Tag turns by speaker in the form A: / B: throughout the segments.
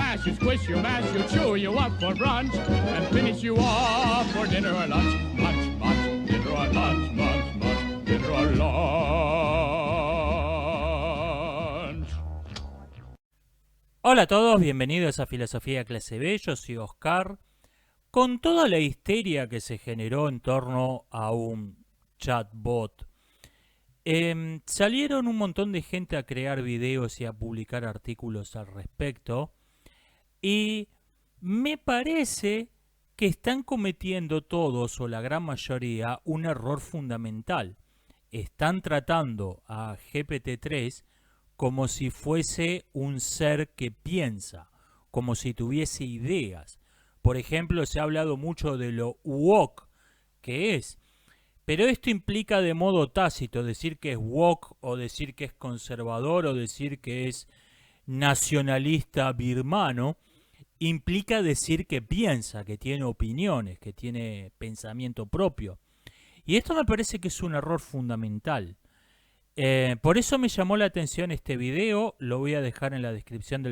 A: smash, you squish, you mash, you chew you up for brunch, and finish you off for dinner or lunch. Munch, munch, dinner or lunch, munch, munch, dinner or lunch.
B: Hola a todos, bienvenidos a Filosofía Clase B, yo soy Oscar. Con toda la histeria que se generó en torno a un chatbot, salieron un montón de gente a crear videos y a publicar artículos al respecto, y me parece que están cometiendo todos, o la gran mayoría, un error fundamental. Están tratando a GPT-3 como si fuese un ser que piensa, como si tuviese ideas. Por ejemplo, se ha hablado mucho de lo woke que es, pero esto implica de modo tácito decir que es woke, o decir que es conservador, o decir que es nacionalista birmano, implica decir que piensa, que tiene opiniones, que tiene pensamiento propio. Y esto me parece que es un error fundamental. Por eso me llamó la atención este video. Lo voy a dejar en la descripción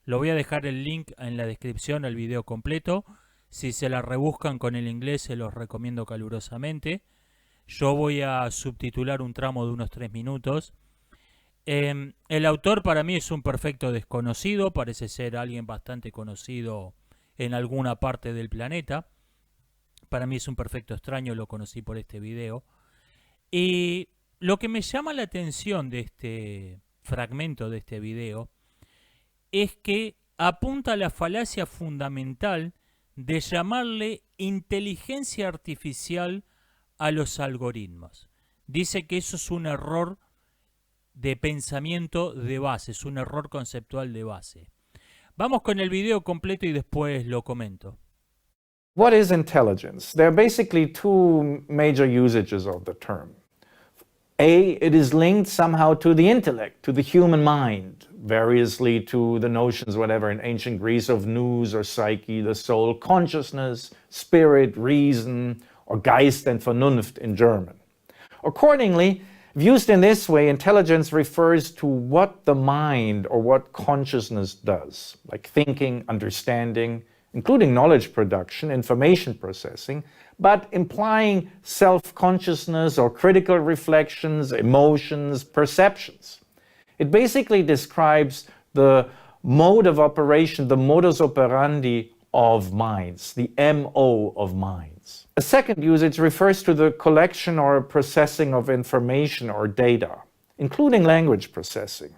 B: lo voy a dejar el link en la descripción al video completo. Si se la rebuscan con el inglés, se los recomiendo calurosamente. Yo voy a subtitular un tramo de unos 3 minutos. El autor para mí es un perfecto desconocido. Parece ser alguien bastante conocido en alguna parte del planeta. Para mí es un perfecto extraño, lo conocí por este video. Y lo que me llama la atención de este fragmento de este video es que apunta a la falacia fundamental de llamarle inteligencia artificial a los algoritmos. Dice que eso es un error de pensamiento de base, es un error conceptual de base. Vamos con el video completo y después lo comento.
C: What is intelligence? There are basically two major usages of the term. A, it is linked somehow to the intellect, to the human mind, variously to the notions, whatever, in ancient Greece of nous or psyche, the soul, consciousness, spirit, reason, or Geist and Vernunft in German. Accordingly, if used in this way, intelligence refers to what the mind or what consciousness does, like thinking, understanding, including knowledge production, information processing, but implying self-consciousness or critical reflections, emotions, perceptions. It basically describes the mode of operation, the modus operandi of minds, the MO of minds. A second usage refers to the collection or processing of information or data, including language processing.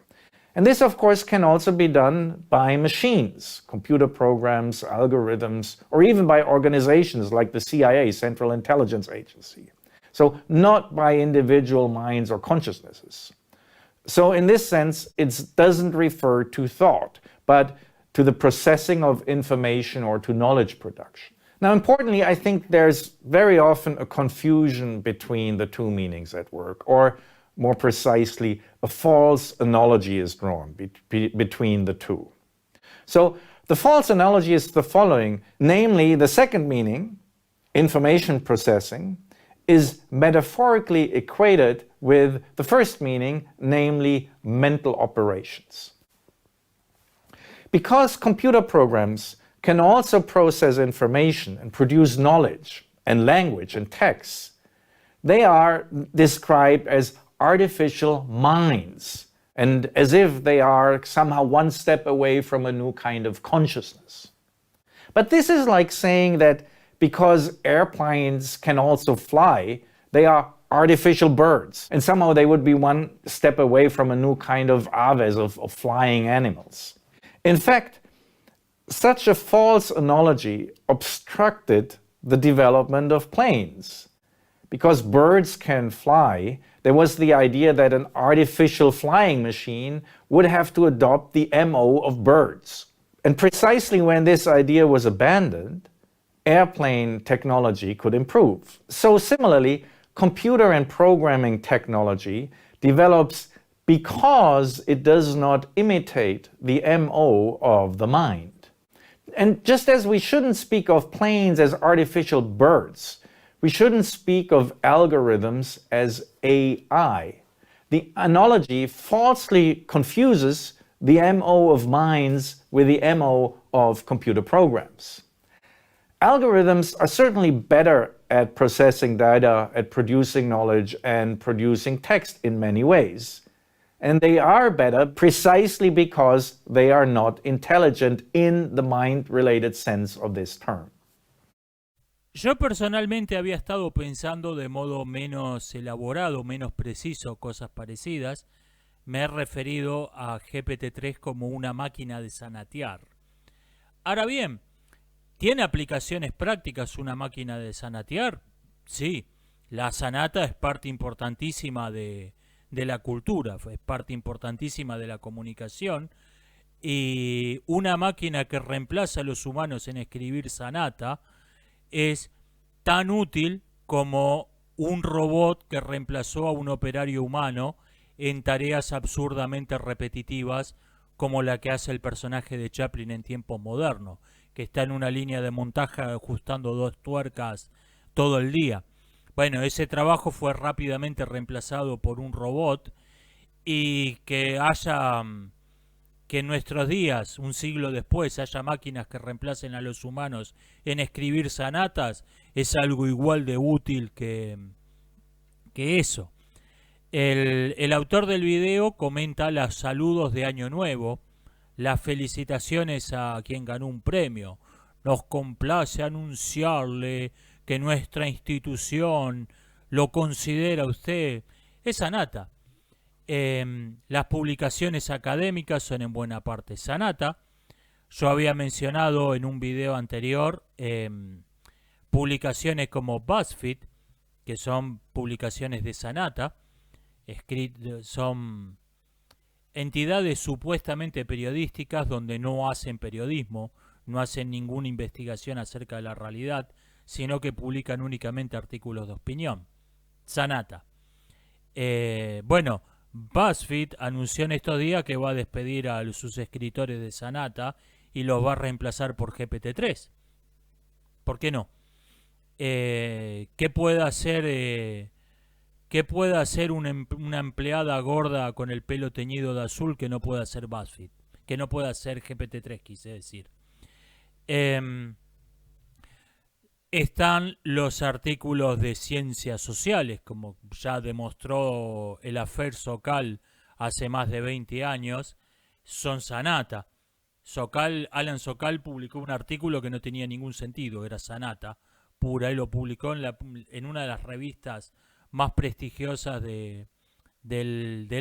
C: And this, of course, can also be done by machines, computer programs, algorithms, or even by organizations like the CIA, Central Intelligence Agency. So not by individual minds or consciousnesses. So in this sense, it doesn't refer to thought, but to the processing of information or to knowledge production. Now, importantly, I think there's very often a confusion between the two meanings at work, or more precisely, a false analogy is drawn between the two. So the false analogy is the following, namely the second meaning, information processing, is metaphorically equated with the first meaning, namely mental operations. Because computer programs can also process information and produce knowledge and language and text, they are described as artificial minds, and as if they are somehow one step away from a new kind of consciousness. But this is like saying that because airplanes can also fly, they are artificial birds, and somehow they would be one step away from a new kind of aves, of flying animals. In fact, such a false analogy obstructed the development of planes. Because birds can fly, there was the idea that an artificial flying machine would have to adopt the MO of birds. And precisely when this idea was abandoned, airplane technology could improve. So similarly, computer and programming technology develops because it does not imitate the MO of the mind. And just as we shouldn't speak of planes as artificial birds, we shouldn't speak of algorithms as AI. The analogy falsely confuses the MO of minds with the MO of computer programs. Algorithms are certainly better at processing data, at producing knowledge, and producing text in many ways. And they are better precisely because they are not intelligent in the mind-related sense of this term.
B: Yo personalmente había estado pensando de modo menos elaborado, menos preciso, cosas parecidas. Me he referido a GPT-3 como una máquina de sanatear. Ahora bien, ¿tiene aplicaciones prácticas una máquina de sanatear? Sí, la sanata es parte importantísima de la cultura, es parte importantísima de la comunicación, y una máquina que reemplaza a los humanos en escribir sanata es tan útil como un robot que reemplazó a un operario humano en tareas absurdamente repetitivas como la que hace el personaje de Chaplin en tiempos modernos, que está en una línea de montaje ajustando 2 tuercas todo el día. Bueno, ese trabajo fue rápidamente reemplazado por un robot, y que en nuestros días, un siglo después, haya máquinas que reemplacen a los humanos en escribir sanatas, es algo igual de útil que eso. El autor del video comenta los saludos de Año Nuevo, las felicitaciones a quien ganó un premio. Nos complace anunciarle que nuestra institución lo considera usted. Es sanata. Las publicaciones académicas son en buena parte sanata. Yo había mencionado en un video anterior publicaciones como BuzzFeed, que son publicaciones de sanata. Son entidades supuestamente periodísticas donde no hacen periodismo, no hacen ninguna investigación acerca de la realidad, sino que publican únicamente artículos de opinión. Sanata. Bueno, BuzzFeed anunció en estos días que va a despedir a sus escritores de sanata y los va a reemplazar por GPT-3. ¿Por qué no? ¿Qué puede hacer una empleada gorda con el pelo teñido de azul que no pueda hacer BuzzFeed? Que no pueda hacer GPT-3, quise decir. Están los artículos de ciencias sociales, como ya demostró el Affaire Sokal hace más de 20 años, son sanata. Alan Sokal publicó un artículo que no tenía ningún sentido, era sanata pura, y lo publicó en una de las revistas más prestigiosas del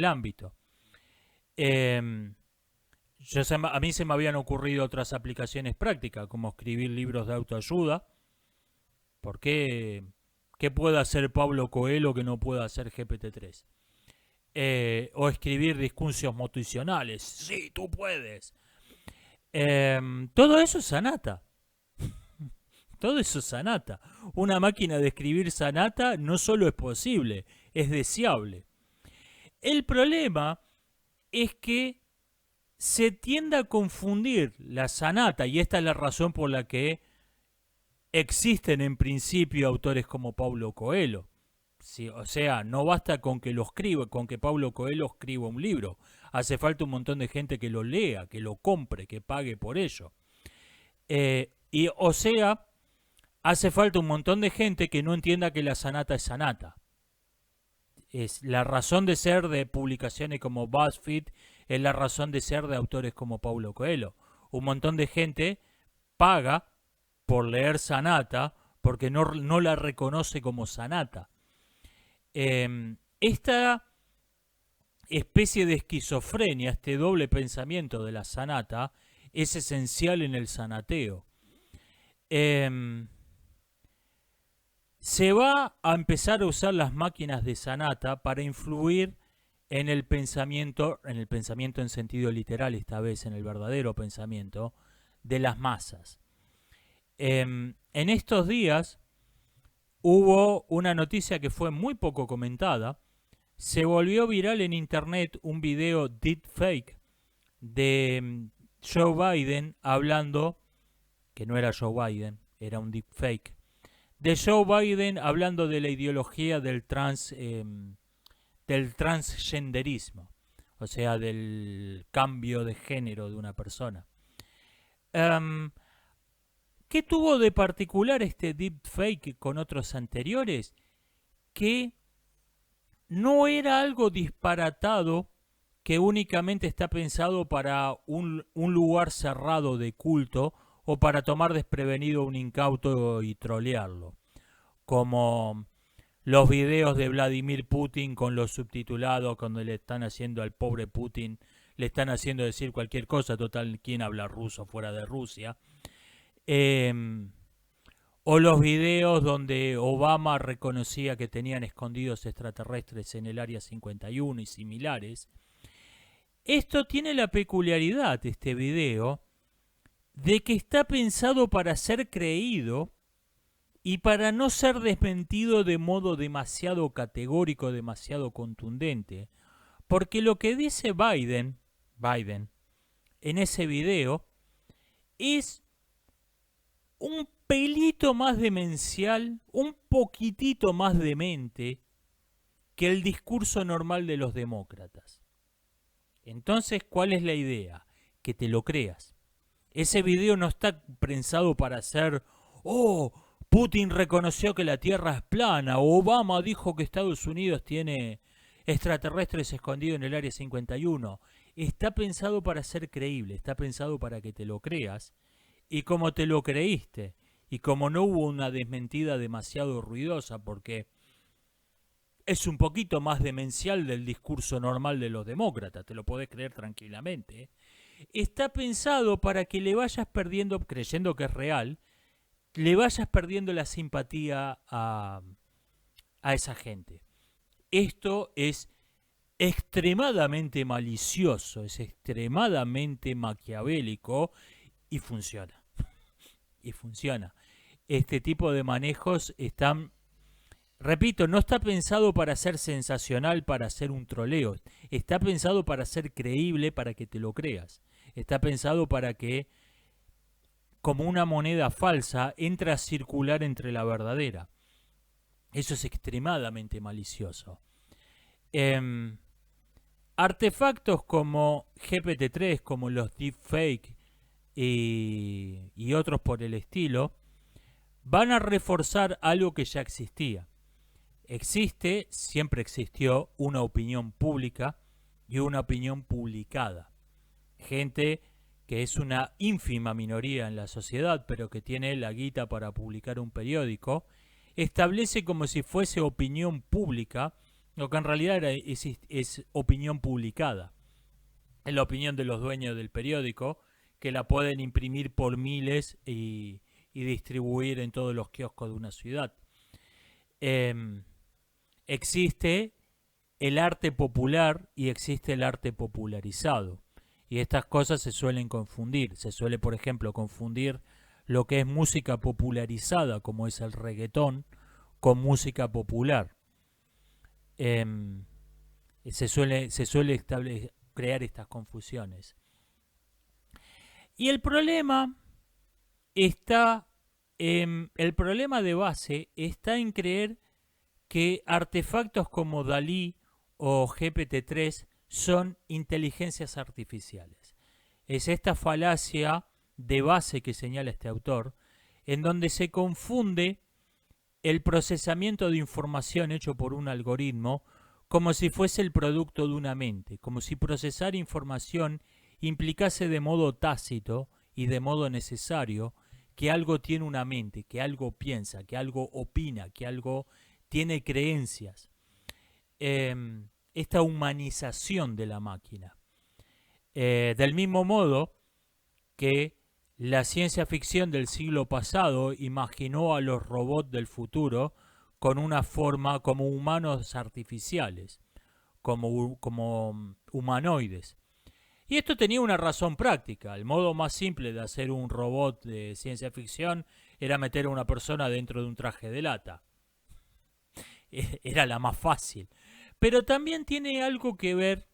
B: ámbito. A mí se me habían ocurrido otras aplicaciones prácticas, como escribir libros de autoayuda. ¿Por qué? ¿Qué puede hacer Pablo Coelho que no pueda hacer GPT-3? O escribir discursos motivacionales. Sí, tú puedes. Todo eso es sanata. Todo eso es sanata. Una máquina de escribir sanata no solo es posible, es deseable. El problema es que se tiende a confundir la sanata, y esta es la razón por la que existen en principio autores como Paulo Coelho. Sí, o sea, no basta con que Paulo Coelho escriba un libro. Hace falta un montón de gente que lo lea, que lo compre, que pague por ello. Hace falta un montón de gente que no entienda que la sanata es sanata. Es la razón de ser de publicaciones como BuzzFeed, es la razón de ser de autores como Paulo Coelho. Un montón de gente paga por leer sanata porque no la reconoce como sanata. Esta especie de esquizofrenia, este doble pensamiento de la sanata, es esencial en el sanateo. Se va a empezar a usar las máquinas de sanata para influir en el pensamiento en sentido literal, esta vez en el verdadero pensamiento de las masas. En estos días hubo una noticia que fue muy poco comentada. Se volvió viral en internet un video deepfake de Joe Biden hablando, que no era Joe Biden, era un deepfake, de Joe Biden hablando de la ideología del transgenderismo. o sea, del cambio de género de una persona. Em, ¿Qué tuvo de particular este deepfake con otros anteriores? Que no era algo disparatado que únicamente está pensado para un lugar cerrado de culto o para tomar desprevenido a un incauto y trolearlo, como los videos de Vladimir Putin con los subtitulados cuando le están haciendo al pobre Putin, le están haciendo decir cualquier cosa, total, ¿quién habla ruso fuera de Rusia? O los videos donde Obama reconocía que tenían escondidos extraterrestres en el Área 51 y similares. Esto tiene la peculiaridad, este video, de que está pensado para ser creído y para no ser desmentido de modo demasiado categórico, demasiado contundente. Porque lo que dice Biden en ese video es un pelito más demencial, un poquitito más demente que el discurso normal de los demócratas. Entonces, ¿cuál es la idea? Que te lo creas. Ese video no está pensado para ser, oh, Putin reconoció que la Tierra es plana, o Obama dijo que Estados Unidos tiene extraterrestres escondidos en el Área 51. Está pensado para ser creíble, está pensado para que te lo creas. Y como te lo creíste, y como no hubo una desmentida demasiado ruidosa, porque es un poquito más demencial del discurso normal de los demócratas, te lo podés creer tranquilamente, está pensado para que le vayas perdiendo, creyendo que es real, le vayas perdiendo la simpatía a esa gente. Esto es extremadamente malicioso, es extremadamente maquiavélico y funciona. Y funciona. Este tipo de manejos están, repito, no está pensado para ser sensacional, para hacer un troleo. Está pensado para ser creíble, para que te lo creas. Está pensado para que, como una moneda falsa, entre a circular entre la verdadera. Eso es extremadamente malicioso. Artefactos como GPT-3, como los deepfake y otros por el estilo, van a reforzar algo que ya existía. Existe, siempre existió, una opinión pública y una opinión publicada. Gente que es una ínfima minoría en la sociedad, pero que tiene la guita para publicar un periódico, establece como si fuese opinión pública, lo que en realidad es opinión publicada. Es la opinión de los dueños del periódico, que la pueden imprimir por miles y distribuir en todos los kioscos de una ciudad. Existe el arte popular y existe el arte popularizado. Y estas cosas se suelen confundir. Se suele, por ejemplo, confundir lo que es música popularizada, como es el reggaetón, con música popular. Se suele crear estas confusiones. Y el problema de base está en creer que artefactos como Dalí o GPT-3 son inteligencias artificiales. Es esta falacia de base que señala este autor, en donde se confunde el procesamiento de información hecho por un algoritmo como si fuese el producto de una mente, como si procesar información implicase de modo tácito y de modo necesario que algo tiene una mente, que algo piensa, que algo opina, que algo tiene creencias. Esta humanización de la máquina. Del mismo modo que la ciencia ficción del siglo pasado imaginó a los robots del futuro con una forma como humanos artificiales, como humanoides. Y esto tenía una razón práctica. El modo más simple de hacer un robot de ciencia ficción era meter a una persona dentro de un traje de lata. Era la más fácil. Pero también tiene algo que ver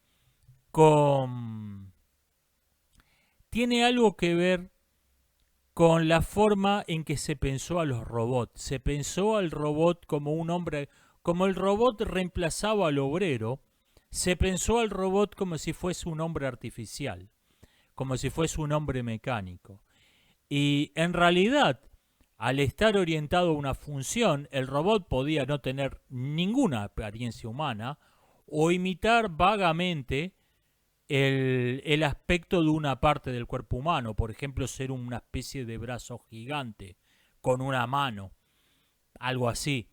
B: con la forma en que se pensó a los robots. Se pensó al robot como un hombre, como el robot reemplazaba al obrero, se pensó al robot como si fuese un hombre artificial, como si fuese un hombre mecánico. Y en realidad, al estar orientado a una función, el robot podía no tener ninguna apariencia humana o imitar vagamente el aspecto de una parte del cuerpo humano, por ejemplo, ser una especie de brazo gigante con una mano, algo así.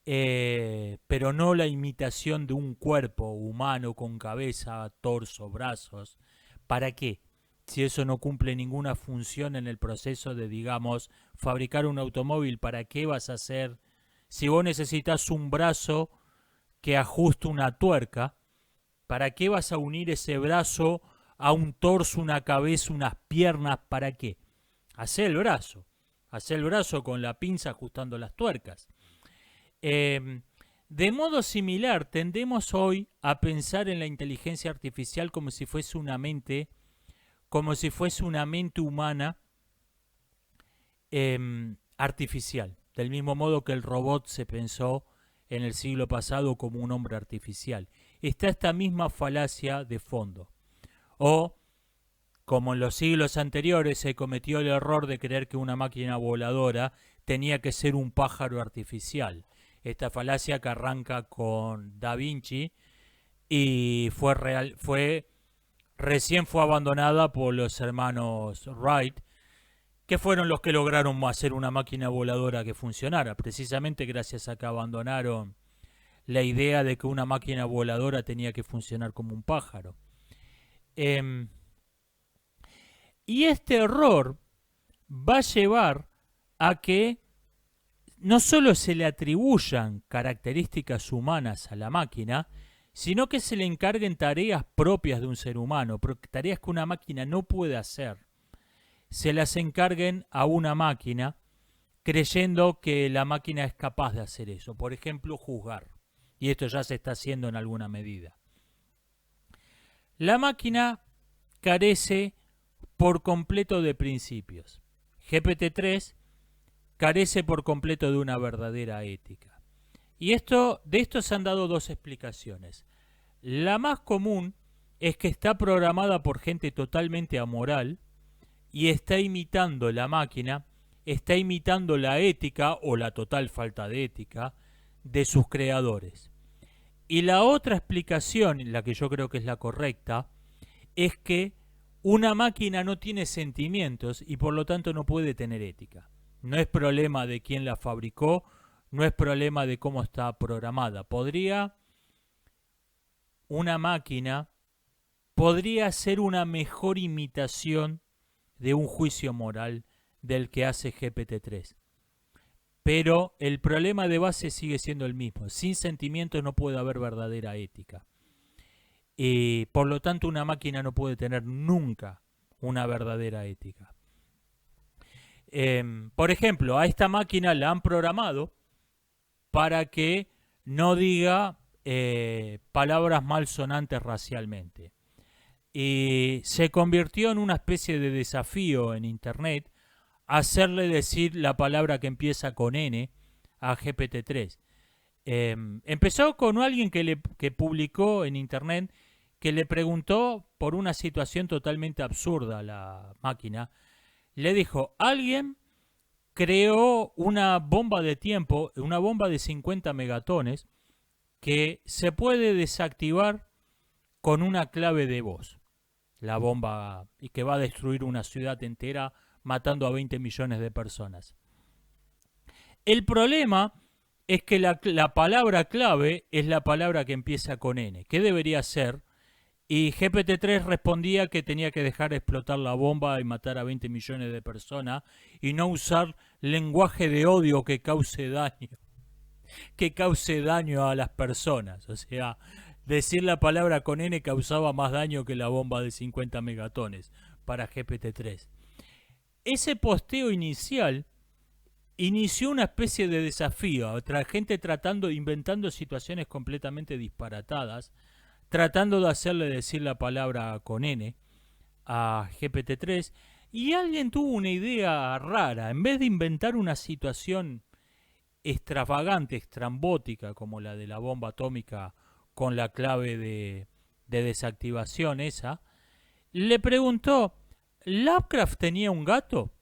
B: Pero no la imitación de un cuerpo humano con cabeza, torso, brazos. ¿Para qué? Si eso no cumple ninguna función en el proceso de, digamos, fabricar un automóvil, ¿para qué vas a hacer? Si vos necesitas un brazo que ajuste una tuerca, ¿para qué vas a unir ese brazo a un torso, una cabeza, unas piernas? ¿Para qué? Hacé el brazo. Hacé el brazo con la pinza ajustando las tuercas. De modo similar, tendemos hoy a pensar en la inteligencia artificial como si fuese una mente humana artificial, del mismo modo que el robot se pensó en el siglo pasado como un hombre artificial. Está esta misma falacia de fondo. O, como en los siglos anteriores se cometió el error de creer que una máquina voladora tenía que ser un pájaro artificial. Esta falacia que arranca con Da Vinci y recién fue abandonada por los hermanos Wright, que fueron los que lograron hacer una máquina voladora que funcionara, precisamente gracias a que abandonaron la idea de que una máquina voladora tenía que funcionar como un pájaro. Y este error va a llevar a que no solo se le atribuyan características humanas a la máquina, sino que se le encarguen tareas propias de un ser humano, tareas que una máquina no puede hacer. Se las encarguen a una máquina creyendo que la máquina es capaz de hacer eso. Por ejemplo, juzgar. Y esto ya se está haciendo en alguna medida. La máquina carece por completo de principios. GPT-3 carece por completo de una verdadera ética. Y de esto se han dado dos explicaciones. La más común es que está programada por gente totalmente amoral y está imitando la máquina, está imitando la ética o la total falta de ética de sus creadores. Y la otra explicación, la que yo creo que es la correcta, es que una máquina no tiene sentimientos y por lo tanto no puede tener ética. No es problema de quién la fabricó, no es problema de cómo está programada. Una máquina podría ser una mejor imitación de un juicio moral del que hace GPT-3. Pero el problema de base sigue siendo el mismo. Sin sentimientos no puede haber verdadera ética. Y por lo tanto una máquina no puede tener nunca una verdadera ética. Por ejemplo, a esta máquina la han programado para que no diga palabras malsonantes racialmente. Y se convirtió en una especie de desafío en Internet hacerle decir la palabra que empieza con N a GPT-3. Empezó con alguien que publicó en Internet que le preguntó por una situación totalmente absurda a la máquina. Le dijo, alguien creó una bomba de tiempo, una bomba de 50 megatones que se puede desactivar con una clave de voz. La bomba y que va a destruir una ciudad entera matando a 20 millones de personas. El problema es que la palabra clave es la palabra que empieza con N. ¿Qué debería ser? Y GPT-3 respondía que tenía que dejar explotar la bomba y matar a 20 millones de personas y no usar lenguaje de odio que cause daño a las personas. O sea, decir la palabra con N causaba más daño que la bomba de 50 megatones para GPT-3. Ese posteo inicial inició una especie de desafío, otra gente inventando situaciones completamente disparatadas, tratando de hacerle decir la palabra con N a GPT-3, y alguien tuvo una idea rara. En vez de inventar una situación extravagante, estrambótica, como la de la bomba atómica con la clave de desactivación esa, le preguntó, ¿Lovecraft tenía un gato?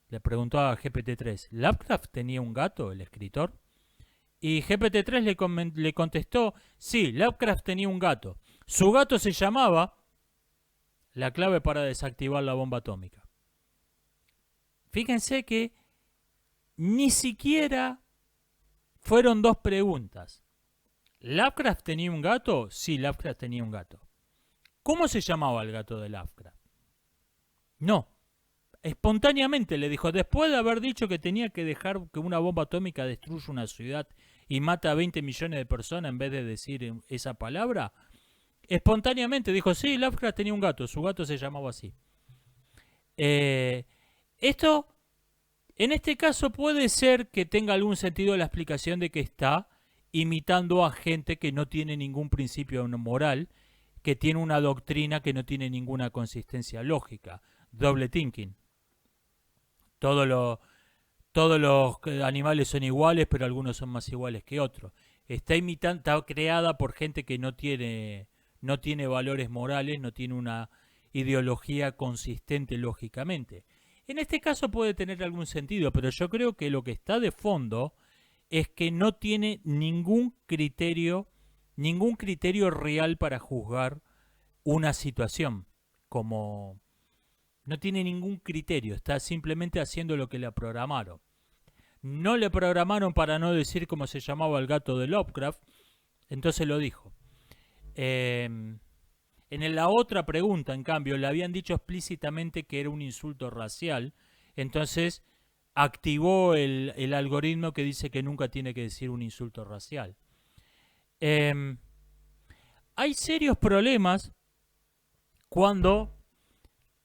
B: Le preguntó a GPT-3, ¿Lovecraft tenía un gato, el escritor? Y GPT-3 le contestó, sí, Lovecraft tenía un gato. Su gato se llamaba... La clave para desactivar la bomba atómica. Fíjense que ni siquiera fueron dos preguntas. ¿Lovecraft tenía un gato? Sí, Lovecraft tenía un gato. ¿Cómo se llamaba el gato de Lovecraft? No. Espontáneamente le dijo, después de haber dicho que tenía que dejar que una bomba atómica destruya una ciudad y mata a 20 millones de personas en vez de decir esa palabra, espontáneamente dijo, sí, Lovecraft tenía un gato, su gato se llamaba así. Esto, en este caso, puede ser que tenga algún sentido la explicación de que está imitando a gente que no tiene ningún principio moral, que tiene una doctrina que no tiene ninguna consistencia lógica. Double thinking. Todos los animales son iguales, pero algunos son más iguales que otros. Está creada por gente que no tiene valores morales, no tiene una ideología consistente lógicamente. En este caso puede tener algún sentido, pero yo creo que lo que está de fondo es que no tiene ningún criterio real para juzgar una situación. Como no tiene ningún criterio, está simplemente haciendo lo que le programaron. No le programaron para no decir cómo se llamaba el gato de Lovecraft, entonces lo dijo. En la otra pregunta, en cambio, le habían dicho explícitamente que era un insulto racial, entonces activó el algoritmo que dice que nunca tiene que decir un insulto racial. Hay serios problemas cuando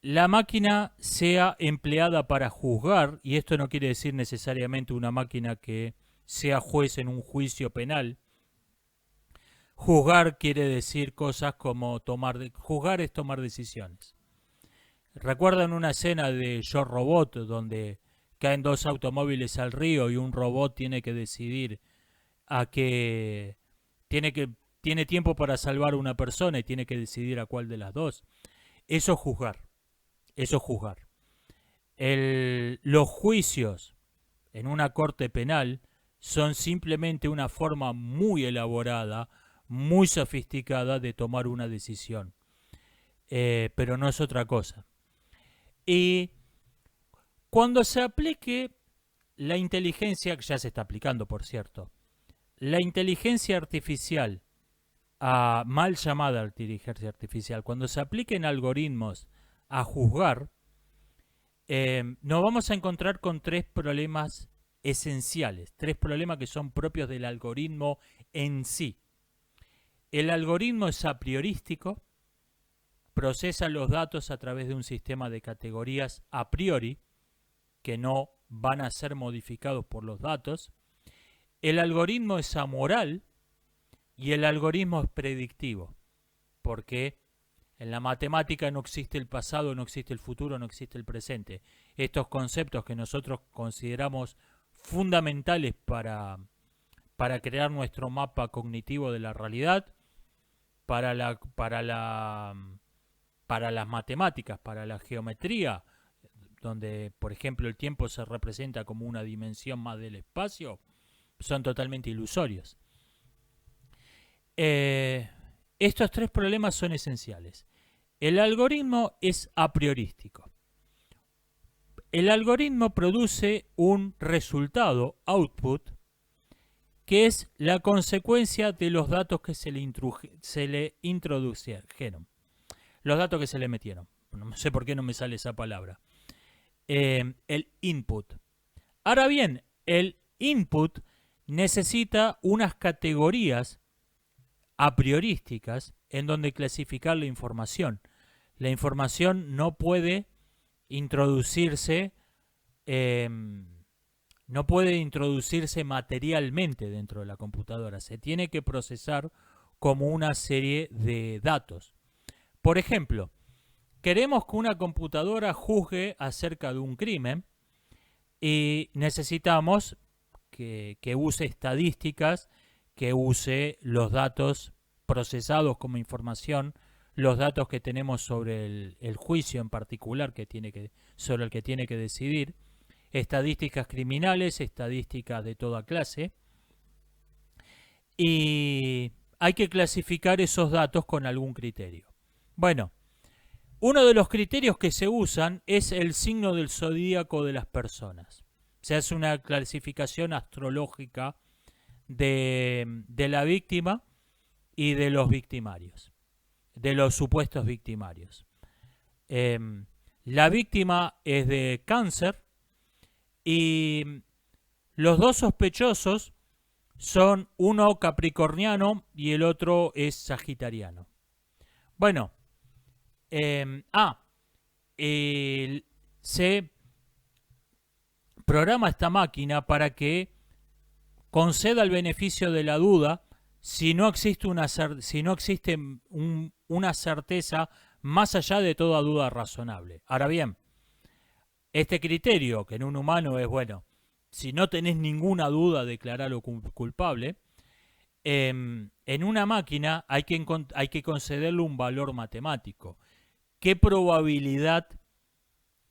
B: la máquina sea empleada para juzgar, y esto no quiere decir necesariamente una máquina que sea juez en un juicio penal. Juzgar quiere decir cosas como juzgar es tomar decisiones. ¿Recuerdan una escena de Yo Robot donde caen dos automóviles al río y un robot tiene que decidir tiene tiempo para salvar a una persona y tiene que decidir a cuál de las dos? Eso es juzgar. Eso es juzgar. Los juicios en una corte penal son simplemente una forma muy elaborada, muy sofisticada de tomar una decisión. Pero no es otra cosa. Y cuando se aplique la inteligencia, que ya se está aplicando por cierto, la inteligencia artificial, mal llamada inteligencia artificial, cuando se apliquen algoritmos a juzgar, nos vamos a encontrar con tres problemas esenciales, tres problemas que son propios del algoritmo en sí. El algoritmo es a priorístico, procesa los datos a través de un sistema de categorías a priori, que no van a ser modificados por los datos. El algoritmo es amoral y el algoritmo es predictivo, porque en la matemática no existe el pasado, no existe el futuro, no existe el presente. Estos conceptos que nosotros consideramos fundamentales para crear nuestro mapa cognitivo de la realidad, para las matemáticas, para la geometría, donde por ejemplo el tiempo se representa como una dimensión más del espacio, son totalmente ilusorios. Estos tres problemas son esenciales. El algoritmo es a priorístico. El algoritmo produce un resultado, output, que es la consecuencia de los datos que se le introdujeron. Los datos que se le metieron. No sé por qué no me sale esa palabra. El input. Ahora bien, el input necesita unas categorías a priorísticas en donde clasificar la información. La información no puede introducirse materialmente dentro de la computadora. Se tiene que procesar como una serie de datos. Por ejemplo, queremos que una computadora juzgue acerca de un crimen y necesitamos que use estadísticas, que use los datos procesados como información los datos que tenemos sobre el juicio en particular sobre el que tiene que decidir, estadísticas criminales, estadísticas de toda clase, y hay que clasificar esos datos con algún criterio. Bueno, uno de los criterios que se usan es el signo del zodíaco de las personas. Se hace una clasificación astrológica de la víctima y de los victimarios, de los supuestos victimarios. La víctima es de Cáncer y los dos sospechosos son uno capricorniano y el otro es sagitariano. Bueno, se programa esta máquina para que conceda el beneficio de la duda si no existe una certeza más allá de toda duda razonable. Ahora bien, este criterio, que en un humano es, bueno, si no tenés ninguna duda, declararlo culpable, en una máquina hay que concederle un valor matemático. ¿Qué probabilidad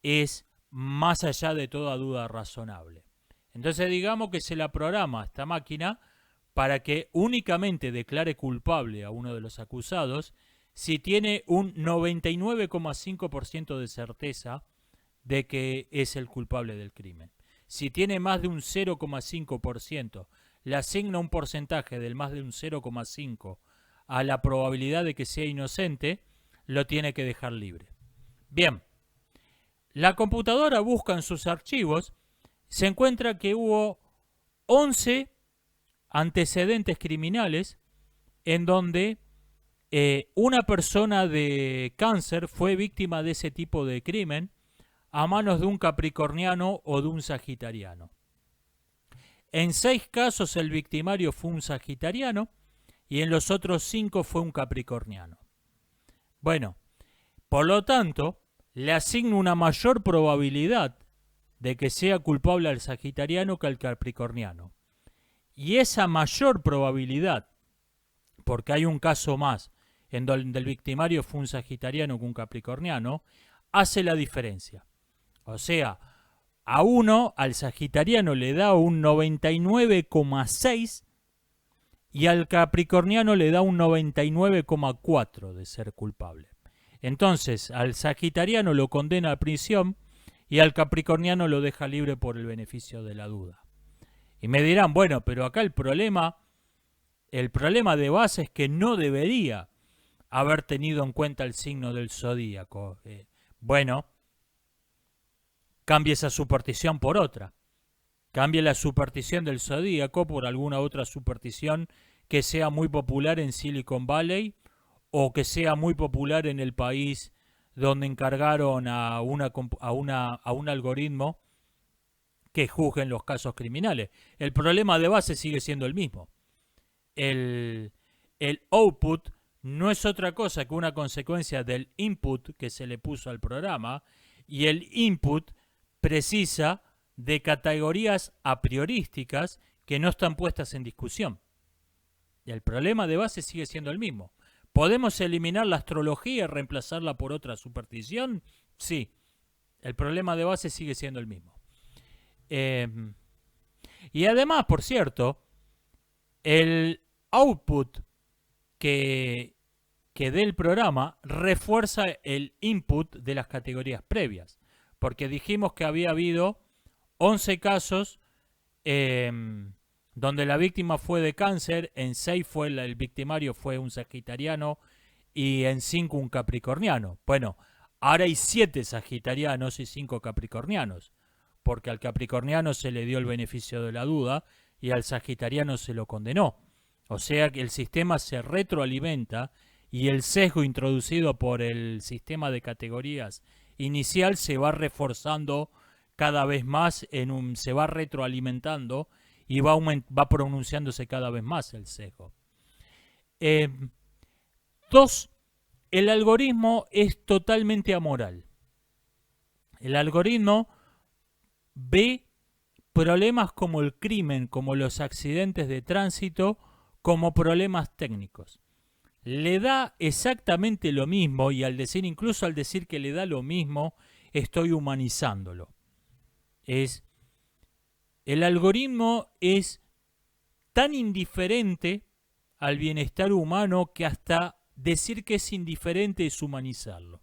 B: es más allá de toda duda razonable? Entonces digamos que se la programa a esta máquina para que únicamente declare culpable a uno de los acusados si tiene un 99,5% de certeza de que es el culpable del crimen. Si tiene más de un 0,5%, le asigna un porcentaje del más de un 0,5 a la probabilidad de que sea inocente, lo tiene que dejar libre. Bien, la computadora busca en sus archivos, se encuentra que hubo 11 antecedentes criminales en donde una persona de Cáncer fue víctima de ese tipo de crimen a manos de un capricorniano o de un sagitariano. En 6 casos el victimario fue un sagitariano y en los otros 5 fue un capricorniano. Bueno, por lo tanto, le asigno una mayor probabilidad de que sea culpable al sagitariano que al capricorniano. Y esa mayor probabilidad, porque hay un caso más en donde el victimario fue un sagitariano que un capricorniano, hace la diferencia. O sea, a uno, al sagitariano, le da un 99,6 y al capricorniano le da un 99,4 de ser culpable. Entonces, al sagitariano lo condena a prisión y al capricorniano lo deja libre por el beneficio de la duda. Y me dirán, bueno, pero acá el problema de base es que no debería haber tenido en cuenta el signo del zodíaco. Bueno, cambie esa superstición por otra. Cambie la superstición del zodíaco por alguna otra superstición que sea muy popular en Silicon Valley o que sea muy popular en el país donde encargaron a un algoritmo que juzguen los casos criminales. El problema de base sigue siendo el mismo. El output no es otra cosa que una consecuencia del input que se le puso al programa, y el input precisa de categorías a priorísticas que no están puestas en discusión. Y el problema de base sigue siendo el mismo. ¿Podemos eliminar la astrología y reemplazarla por otra superstición? Sí. El problema de base sigue siendo el mismo. Y además, por cierto, el output que dé el programa refuerza el input de las categorías previas. Porque dijimos que había habido 11 casos donde la víctima fue de Cáncer, en 6 el victimario fue un sagitariano y en 5 un capricorniano. Bueno, ahora hay 7 sagitarianos y 5 capricornianos, porque al capricorniano se le dio el beneficio de la duda y al sagitariano se lo condenó. O sea que el sistema se retroalimenta y el sesgo introducido por el sistema de categorías inicial se va reforzando cada vez más, se va retroalimentando y va pronunciándose cada vez más el sesgo. 2. El algoritmo es totalmente amoral. El algoritmo ve problemas como el crimen, como los accidentes de tránsito, como problemas técnicos. le da exactamente lo mismo, y incluso al decir que le da lo mismo, estoy humanizándolo. El algoritmo es tan indiferente al bienestar humano que hasta decir que es indiferente es humanizarlo.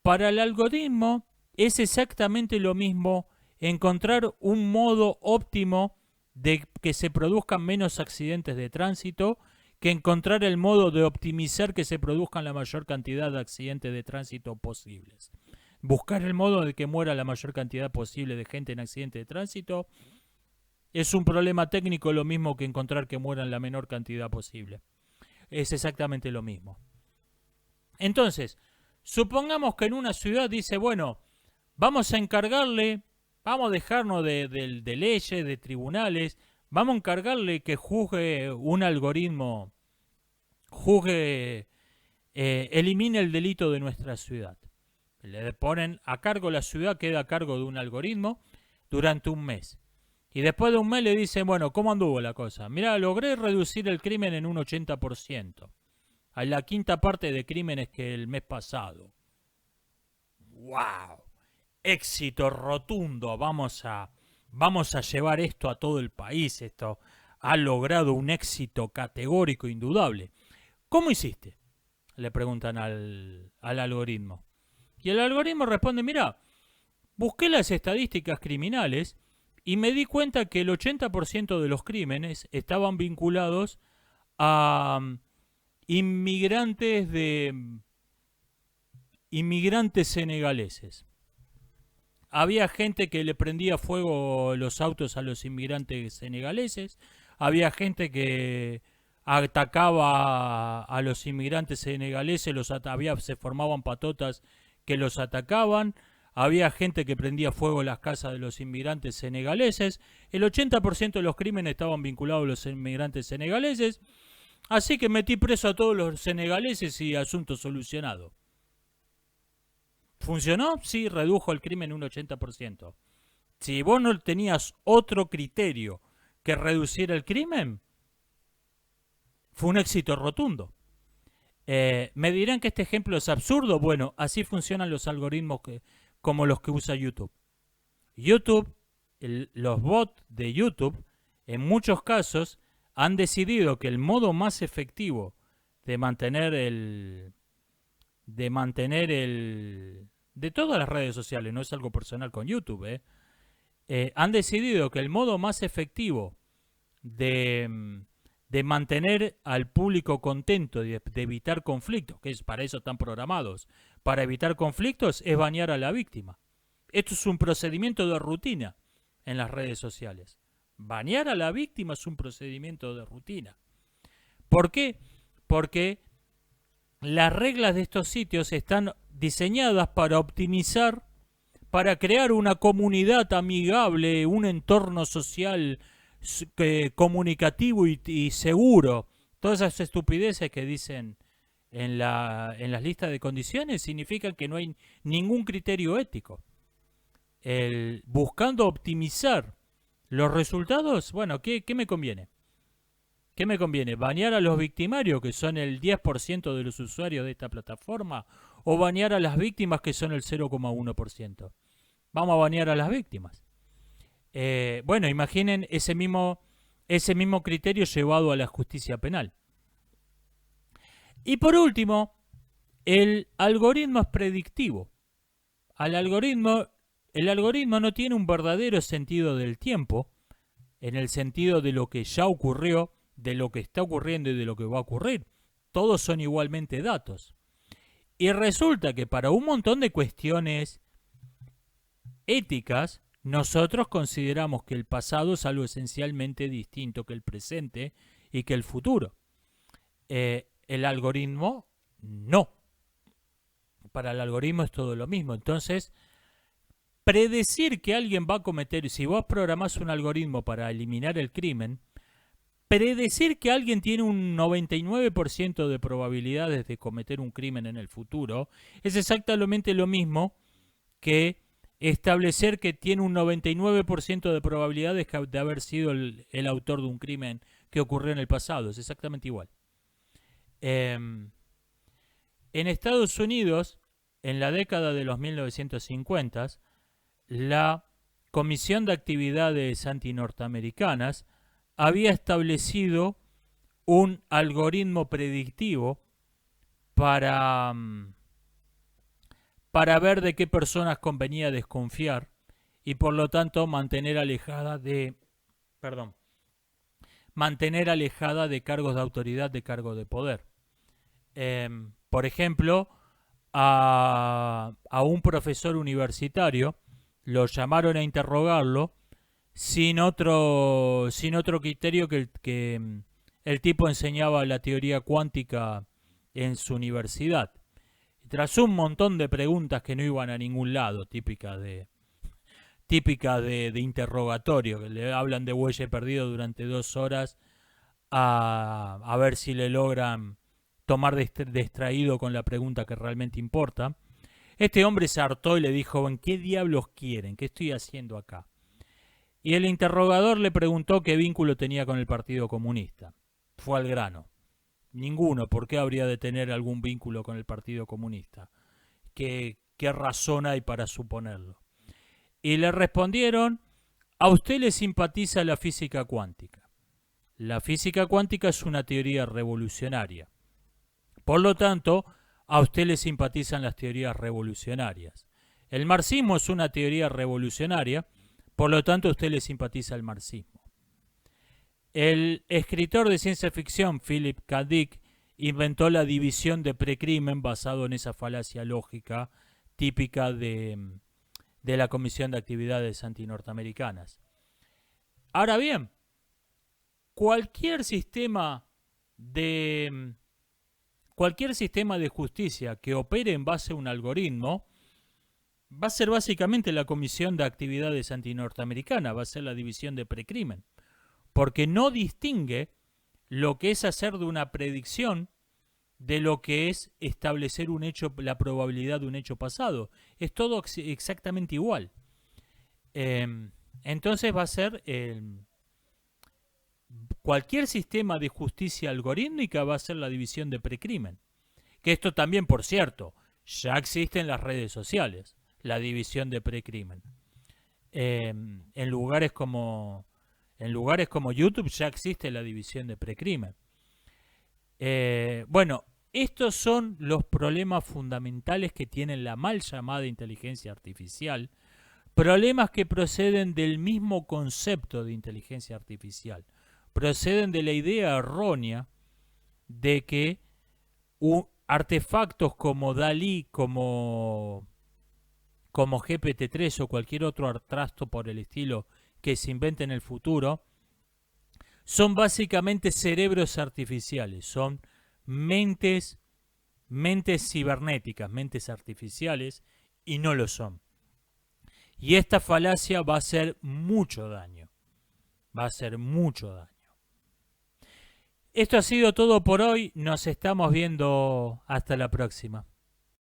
B: Para el algoritmo es exactamente lo mismo encontrar un modo óptimo de que se produzcan menos accidentes de tránsito que encontrar el modo de optimizar que se produzcan la mayor cantidad de accidentes de tránsito posibles. Buscar el modo de que muera la mayor cantidad posible de gente en accidentes de tránsito es un problema técnico, lo mismo que encontrar que mueran la menor cantidad posible. Es exactamente lo mismo. Entonces, supongamos que en una ciudad dice, bueno, vamos a encargarle, vamos a dejarnos de leyes, de tribunales, vamos a encargarle que juzgue un algoritmo, elimine el delito de nuestra ciudad. Le ponen a cargo la ciudad, queda a cargo de un algoritmo durante un mes. Y después de un mes le dicen, bueno, ¿cómo anduvo la cosa? Mira, logré reducir el crimen en un 80%. A la quinta parte de crímenes que el mes pasado. ¡Wow! Éxito rotundo. Vamos a llevar esto a todo el país. Esto ha logrado un éxito categórico, indudable. ¿Cómo hiciste? Le preguntan al algoritmo. Y el algoritmo responde, mira, busqué las estadísticas criminales y me di cuenta que el 80% de los crímenes estaban vinculados a inmigrantes senegaleses. Había gente que le prendía fuego los autos a los inmigrantes senegaleses, había gente que atacaba a los inmigrantes senegaleses, se formaban patotas que los atacaban, había gente que prendía fuego las casas de los inmigrantes senegaleses, el 80% de los crímenes estaban vinculados a los inmigrantes senegaleses, así que metí preso a todos los senegaleses y asunto solucionado. ¿Funcionó? Sí, redujo el crimen un 80%. Si vos no tenías otro criterio que reduciera el crimen, fue un éxito rotundo. Me dirán que este ejemplo es absurdo. Bueno, así funcionan los algoritmos como los que usa YouTube. Los bots de YouTube, en muchos casos, han decidido que el modo más efectivo de todas las redes sociales, no es algo personal con YouTube, han decidido que el modo más efectivo de mantener al público contento, de evitar conflictos, que es para eso están programados, para evitar conflictos, es banear a la víctima. Esto es un procedimiento de rutina en las redes sociales. Banear a la víctima es un procedimiento de rutina. ¿Por qué? Porque las reglas de estos sitios están diseñadas para optimizar, para crear una comunidad amigable, un entorno social comunicativo y seguro. Todas esas estupideces que dicen en las listas de condiciones significan que no hay ningún criterio ético. Buscando optimizar los resultados, bueno, ¿qué me conviene? ¿Qué me conviene? ¿Banear a los victimarios, que son el 10% de los usuarios de esta plataforma? ¿O banear a las víctimas, que son el 0,1%? Vamos a banear a las víctimas. Bueno, imaginen ese mismo criterio llevado a la justicia penal. Y por último, el algoritmo es predictivo. El algoritmo no tiene un verdadero sentido del tiempo, en el sentido de lo que ya ocurrió, de lo que está ocurriendo y de lo que va a ocurrir. Todos son igualmente datos. Y resulta que para un montón de cuestiones éticas, nosotros consideramos que el pasado es algo esencialmente distinto que el presente y que el futuro. El algoritmo no. Para el algoritmo es todo lo mismo. Entonces, predecir que alguien va a cometer, si vos programás un algoritmo para eliminar el crimen, predecir que alguien tiene un 99% de probabilidades de cometer un crimen en el futuro es exactamente lo mismo que establecer que tiene un 99% de probabilidades de haber sido el autor de un crimen que ocurrió en el pasado. Es exactamente igual. En Estados Unidos, en la década de los 1950, la Comisión de Actividades Antinorteamericanas había establecido un algoritmo predictivo para ver de qué personas convenía desconfiar y por lo tanto mantener alejada de cargos de autoridad, de cargos de poder. Por ejemplo, a un profesor universitario lo llamaron a interrogarlo sin otro criterio que el tipo enseñaba la teoría cuántica en su universidad. Tras un montón de preguntas que no iban a ningún lado, típica de interrogatorio, que le hablan de Bueye perdido durante 2 horas a ver si le logran tomar distraído con la pregunta que realmente importa. Este hombre se hartó y le dijo: ¿en qué diablos quieren? ¿Qué estoy haciendo acá? Y el interrogador le preguntó qué vínculo tenía con el Partido Comunista. Fue al grano. Ninguno. ¿Por qué habría de tener algún vínculo con el Partido Comunista? ¿Qué razón hay para suponerlo? Y le respondieron: a usted le simpatiza la física cuántica. La física cuántica es una teoría revolucionaria. Por lo tanto, a usted le simpatizan las teorías revolucionarias. El marxismo es una teoría revolucionaria, por lo tanto a usted le simpatiza el marxismo. El escritor de ciencia ficción Philip K. Dick inventó la división de precrimen basado en esa falacia lógica típica de la Comisión de Actividades Antinorteamericanas. Ahora bien, cualquier sistema de justicia que opere en base a un algoritmo va a ser básicamente la Comisión de Actividades Antinorteamericanas, va a ser la división de precrimen, porque no distingue lo que es hacer de una predicción de lo que es establecer un hecho, la probabilidad de un hecho pasado. Es todo exactamente igual. Entonces va a ser cualquier sistema de justicia algorítmica va a ser la división de precrimen. Que esto también, por cierto, ya existe en las redes sociales, la división de precrimen. En lugares como YouTube ya existe la división de precrimen. Bueno, estos son los problemas fundamentales que tiene la mal llamada inteligencia artificial, problemas que proceden del mismo concepto de inteligencia artificial, proceden de la idea errónea de que artefactos como DALL-E, como GPT-3 o cualquier otro trasto por el estilo que se invente en el futuro, son básicamente cerebros artificiales, son mentes cibernéticas, mentes artificiales, y no lo son. Y esta falacia va a hacer mucho daño. Va a hacer mucho daño. Esto ha sido todo por hoy. Nos estamos viendo hasta la próxima.